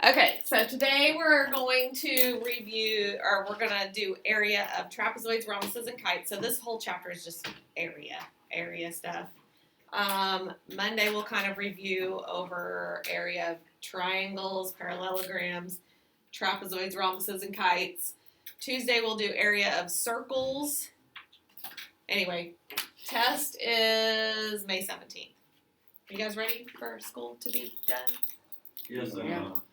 Okay, so today we're going to review, or we're going to do area of trapezoids, rhombuses, and kites. So this whole chapter is just area stuff. Monday we'll kind of review over area of triangles, parallelograms, trapezoids, rhombuses, and kites. Tuesday we'll do area of circles. Anyway, test is May 17th. Are you guys ready for school to be done? Yes, I am.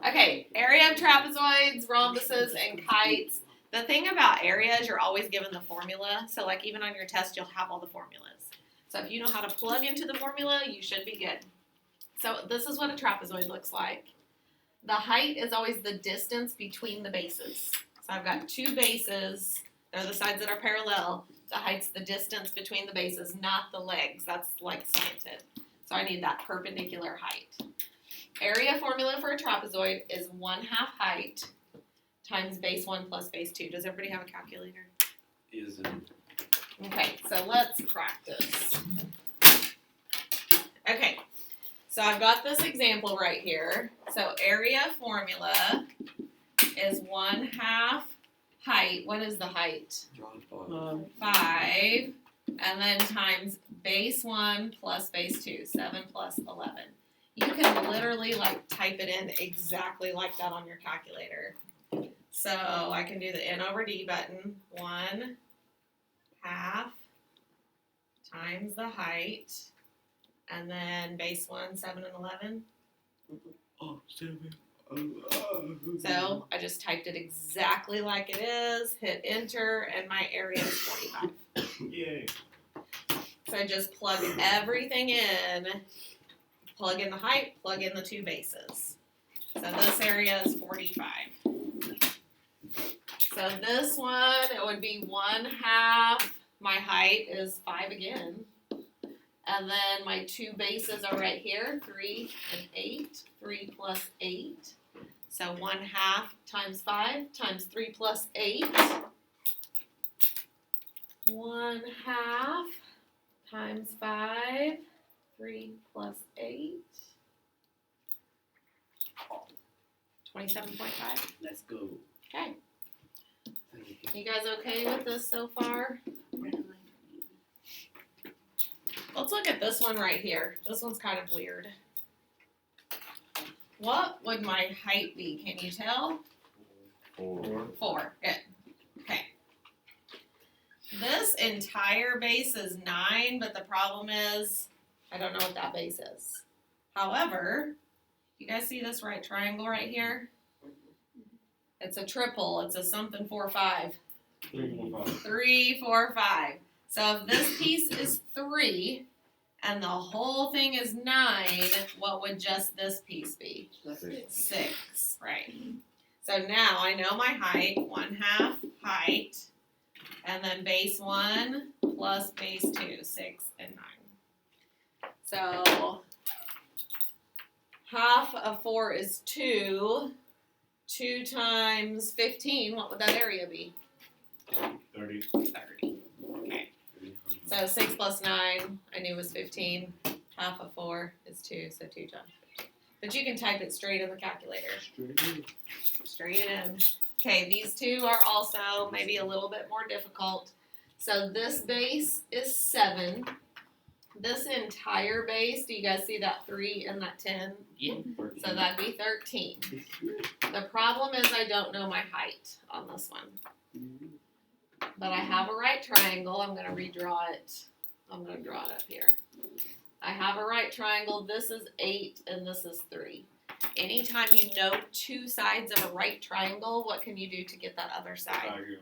Okay, area of trapezoids, rhombuses, and kites. The thing about area is you're always given the formula. So like even on your test, you'll have all the formulas. So if you know how to plug into the formula, you should be good. So this is what a trapezoid looks like. The height is always the distance between the bases. So I've got two bases. They're the sides that are parallel. The height's the distance between the bases, not the legs. That's like slanted. So I need that perpendicular height. Area formula for a trapezoid is 1/2 height times base 1 plus base 2. Does everybody have a calculator? Is it? Okay, so let's practice. Okay, so I've got this example right here. So area formula is 1/2 height. What is the height? 5. And then times base 1 plus base 2. 7 plus 11. You can literally like type it in exactly like that on your calculator. So I can do the N over D button. 1/2 times the height. And then base 1, 7, and 11. Oh, 7. So I just typed it exactly like it is, hit enter, and my area is 45. Yay. So I just plug everything in, plug in the height, plug in the two bases. So this area is 45. So this one, it would be 1/2. My height is 5 again. And then my two bases are right here, 3 and 8. 3 plus 8. So 1/2 times 5 times 3 plus 8. 1/2 times 5, 3 plus 8. 27.5. Let's go. Okay. You guys okay with this so far? Let's look at this one right here. This one's kind of weird. What would my height be? Can you tell? 4. Good. Okay. This entire base is 9, but the problem is I don't know what that base is. However, you guys see this right triangle right here? It's a triple. It's a something 4, 5. 3, 4, 5. 3, 4, 5. So if this piece is 3 and the whole thing is 9, what would just this piece be? 6, right. So now I know my height, 1/2 height, and then base 1 plus base 2, 6 and 9. So 1/2 of 4 is 2. 2 times 15, what would that area be? 30. 30. Okay. So 6 plus 9, I knew was 15. 1/2 of 4 is 2, so 2 times 15. But you can type it straight in the calculator. Straight in. Okay, these two are also maybe a little bit more difficult. So this base is 7. This entire base, do you guys see that 3 and that 10? Yeah. So that'd be 13. The problem is I don't know my height on this one. But I have a right triangle. I'm going to redraw it. I'm going to draw it up here. I have a right triangle. This is 8 and this is 3. Anytime you know two sides of a right triangle, what can you do to get that other side?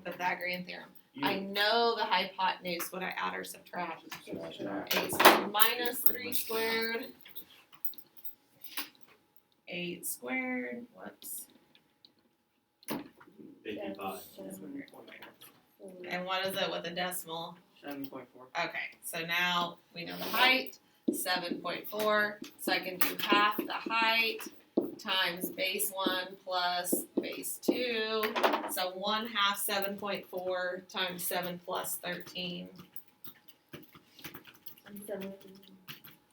Pythagorean theorem. I know the hypotenuse when I add or subtract. 8 squared minus 3 squared. 8 squared. Whoops. 55. And what is it with a decimal? 7.4. Okay, so now we know the height, 7.4. So I can do 1/2 the height times base 1 plus base 2. So 1/2 7.4 times 7 plus 13.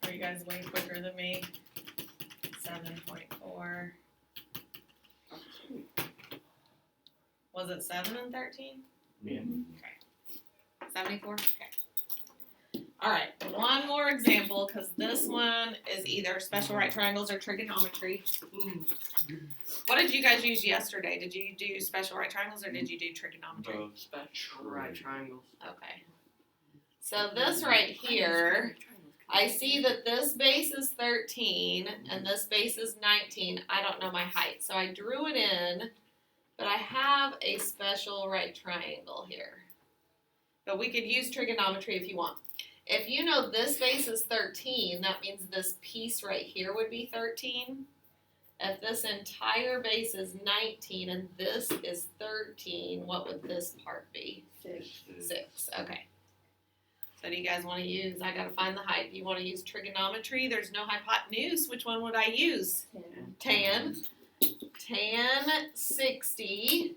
Are you guys way quicker than me? 7.4 Was it 7 and 13? Yeah. 74? Okay. Alright, one more example, because this one is either special right triangles or trigonometry. What did you guys use yesterday? Did you do special right triangles or did you do trigonometry? Both. Special right triangles. Okay. So this right here, I see that this base is 13 and this base is 19. I don't know my height, so I drew it in, but I have a special right triangle here. But we could use trigonometry if you want. If you know this base is 13, that means this piece right here would be 13. If this entire base is 19 and this is 13, what would this part be? 6. Okay. So do you guys want to use, I got to find the height. Do you want to use trigonometry? There's no hypotenuse. Which one would I use? Tan. Tan 60.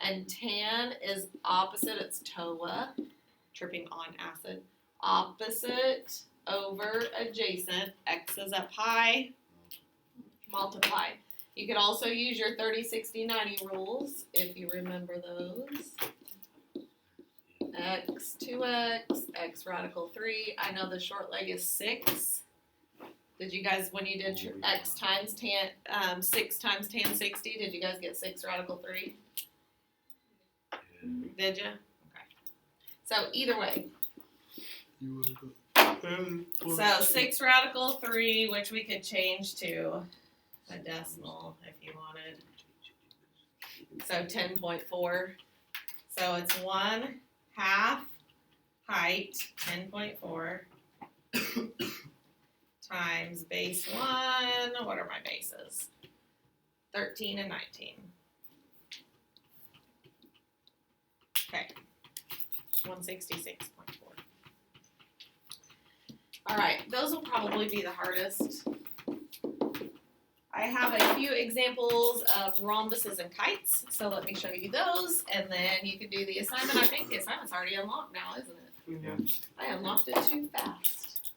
And tan is opposite. It's TOA. Tripping on acid. Opposite over adjacent. X is up high. Multiply. You could also use your 30, 60, 90 rules if you remember those. X, 2x, x radical 3. I know the short leg is 6. Did you guys, when you did x times tan, 6 times tan 60, did you guys get 6 radical 3? Did you? Okay. So either way. So 6 radical 3, which we could change to a decimal if you wanted. So 10.4. So it's 1/2 height, 10.4, times base 1, what are my bases? 13 and 19. Okay, 166.4. Alright, those will probably be the hardest. I have a few examples of rhombuses and kites, so let me show you those, and then you can do the assignment. I think the assignment's already unlocked now, isn't it? Yeah. I unlocked it too fast.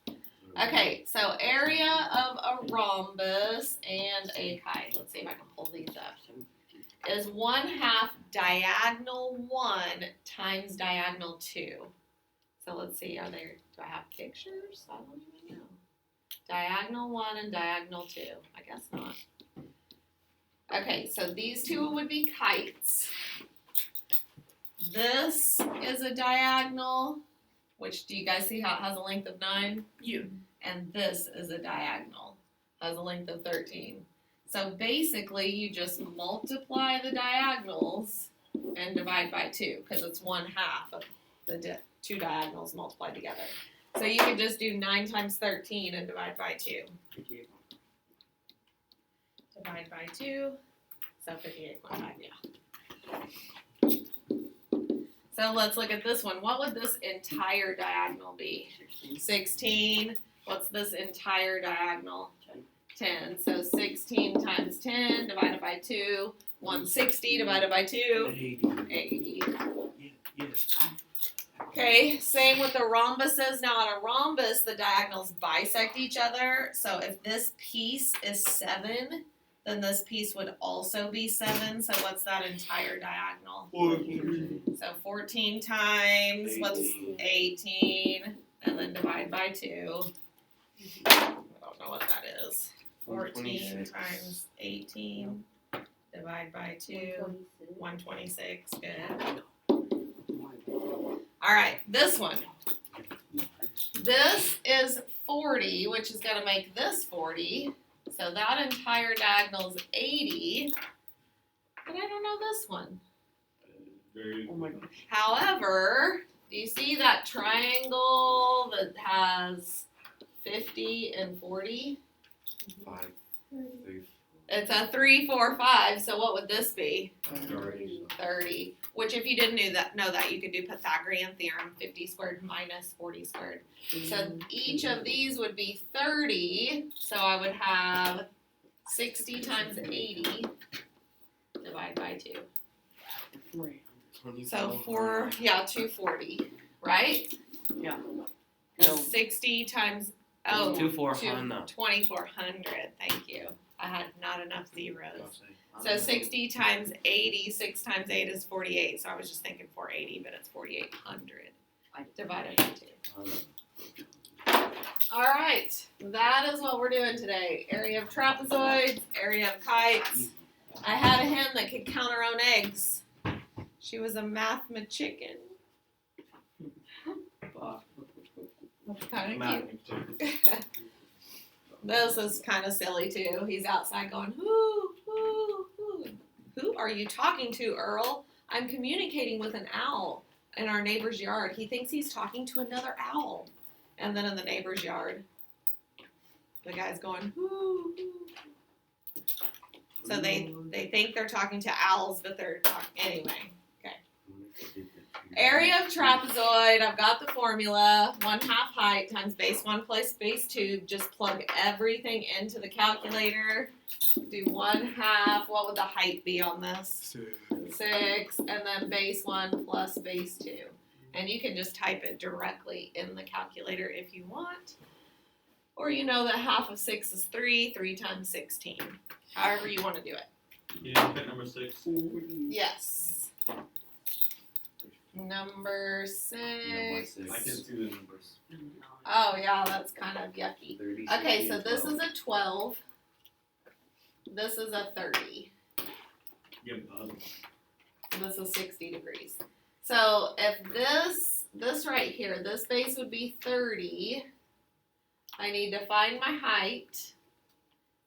Okay, so area of a rhombus and a kite. Let's see if I can pull these up. Is 1/2 diagonal 1 times diagonal 2. So let's see, do I have pictures? I don't even know. Diagonal 1 and diagonal 2. I guess not. Okay, so these two would be kites. This is a diagonal, which do you guys see how it has a length of 9? And this is a diagonal, has a length of 13. So basically you just multiply the diagonals and divide by 2, because it's 1/2 of the two diagonals multiplied together. So you can just do 9 times 13 and divide by 2. Divide by 2, so 58.5, yeah. So let's look at this one. What would this entire diagonal be? 16. What's this entire diagonal? 10. So 16 times 10 divided by 2. 160 divided by 2. 80. Okay, same with the rhombuses. Now on a rhombus, the diagonals bisect each other. So if this piece is 7, then this piece would also be 7. So what's that entire diagonal? 14. So 14 times, what's 18? And then divide by 2. I don't know what that is. 14 times 18, divide by 2, 126, good. Alright, this one. This is 40, which is going to make this 40. So that entire diagonal is 80. But I don't know this one. Oh my gosh. However, do you see that triangle that has 50 and 40? 5, 6, It's a 3, 4, 5. So what would this be? 30. 30. Which, if you didn't know that, you could do Pythagorean theorem: 50 squared minus 40 squared. So each of these would be 30. So I would have 60 times 80 divided by 2. So 240, right? Yeah. No. 60 times 2400. 2400. 2400. Thank you. I had not enough zeros. So 60 times 80, 6 times 8 is 48. So I was just thinking 480, but it's 4,800 divided by 2. All right, that is what we're doing today. Area of trapezoids, area of kites. I had a hen that could count her own eggs. She was a mathematician. Kind of cute. This is kind of silly too. He's outside going, whoo, whoo, whoo. Who are you talking to, Earl? I'm communicating with an owl in our neighbor's yard. He thinks he's talking to another owl. And then in the neighbor's yard, the guy's going, whoo, whoo. So they think they're talking to owls, but they're talking, anyway. Area of trapezoid, I've got the formula, 1/2 height times base 1 plus base 2. Just plug everything into the calculator. Do 1/2, what would the height be on this? 6, and then base 1 plus base 2. And you can just type it directly in the calculator if you want. Or you know that 1/2 of 6 is 3, 3 times 16. However you want to do it. You didn't pick number 6? Yes. Number 6. I can see the numbers. Oh yeah, that's kind of yucky. Okay, so this is a 12. This is a 30. Give the other one. And this is 60 degrees. So if this right here, this base would be 30. I need to find my height.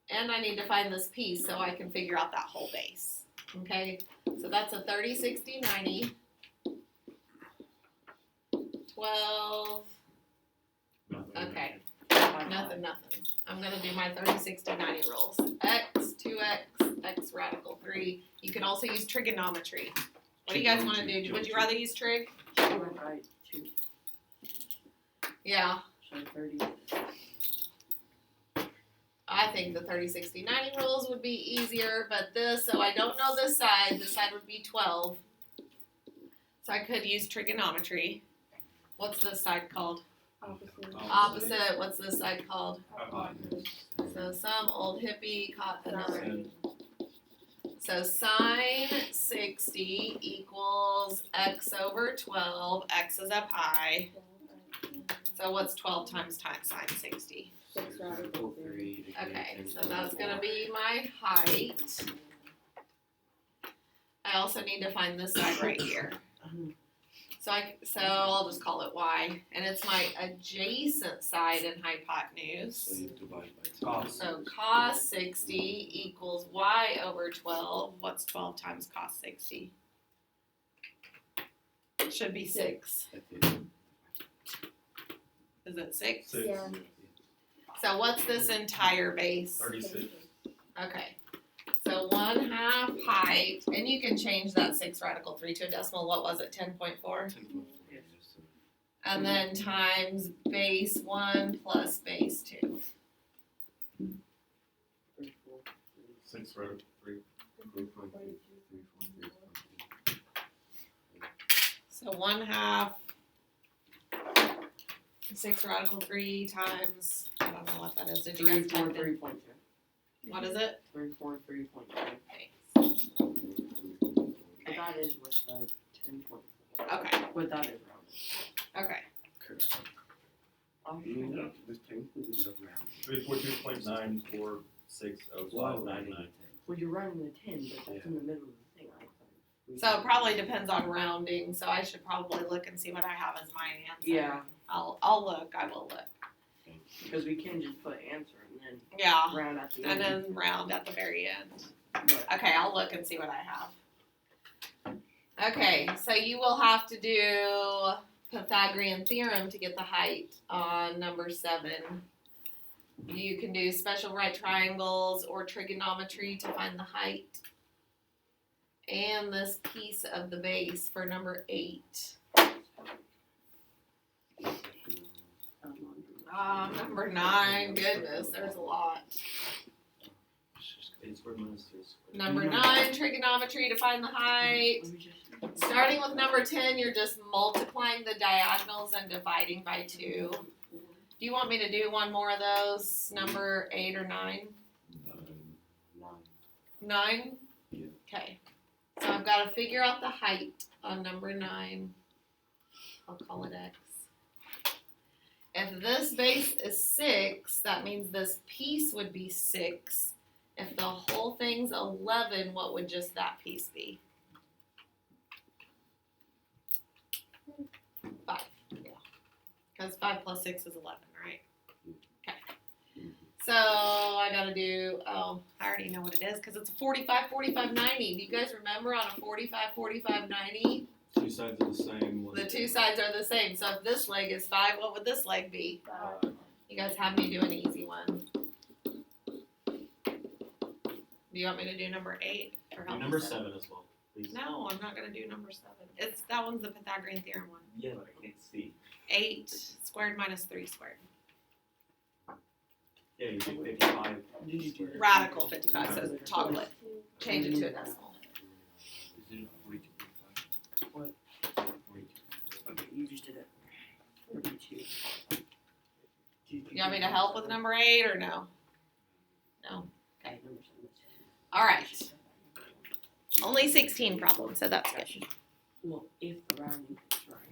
And I need to find this piece so I can figure out that whole base. Okay, so that's a 30, 60, 90. 12. Okay. Nothing. I'm going to do my 30, 60, 90 rules. X, 2x, x radical 3. You can also use trigonometry. What do you guys want to do? Would you rather use trig? Right, 2. Yeah. So 30. I think the 30, 60, 90 rules would be easier, but this, so I don't know this side would be 12. So I could use trigonometry. What's this side called? Opposite. What's this side called? So some old hippie caught another. So sine 60 equals x over 12. X is up high. So what's 12 times sine 60? 6 radical 3. Okay, so that's going to be my height. I also need to find this side right here. So I'll just call it y, and it's my adjacent side in hypotenuse. So you divide by 2. So cos 60 equals y over 12. What's 12 times cos 60? It should be 6. Is it 6? 6. Yeah. So what's this entire base? 36. Okay. So 1/2 height, and you can change that 6 radical 3 to a decimal. What was it? 10.4? And then times base 1 plus base 2. 6 radical 3. So 1/2 6 radical 3 times, I don't know what that is. Did you guys type it? 3.2. What is it? 3.3.2. Okay. But that is with the 10.4. Okay. But that is rounded. Okay. Correct. Oh, This technically is not round. 342.9460599. well, you're rounding the 10, but that's in the middle of the thing. So it probably depends on rounding, so I should probably look and see what I have as my answer. Yeah, I'll look. I will look. because we can just put answer and then Yeah. round at the And end. then round at the very end. But Okay, I'll look and see what I have. Okay, so you will have to do Pythagorean theorem to get the height on number 7. You can do special right triangles or trigonometry to find the height. And this piece of the base for number 8. Number 9, goodness, there's a lot. Number 9, trigonometry to find the height. Starting with number 10, you're just multiplying the diagonals and dividing by 2. Do you want me to do one more of those, number 8 or 9? 9. 9? Yeah. Okay. So I've got to figure out the height on number 9. I'll call it X. If this base is 6, that means this piece would be 6. If the whole thing's 11, what would just that piece be? 5. Yeah. Because 5 plus 6 is 11, right? Okay. So I gotta do, I already know what it is because it's a 45, 45, 90. Do you guys remember on a 45, 45, 90? Two sides are the same. The two sides are the same. So if this leg is 5, what would this leg be? You guys have me do an easy one. Do you want me to do number 8? Or help me Number set? 7 as well, please. No, I'm not gonna do number 7. That one's the Pythagorean theorem one. Yeah, but I can't see. 8 squared minus 3 squared. Yeah, you do 55. Did you do that? Radical 55, so toggle it. Change it to a decimal. Is it 42.5? What? 42.5. Okay, you just did it. 42. You want me to help with number 8 or no? No. Okay, number 7. All right. Only 16 problems, so that's good. Well, if the rounding is right.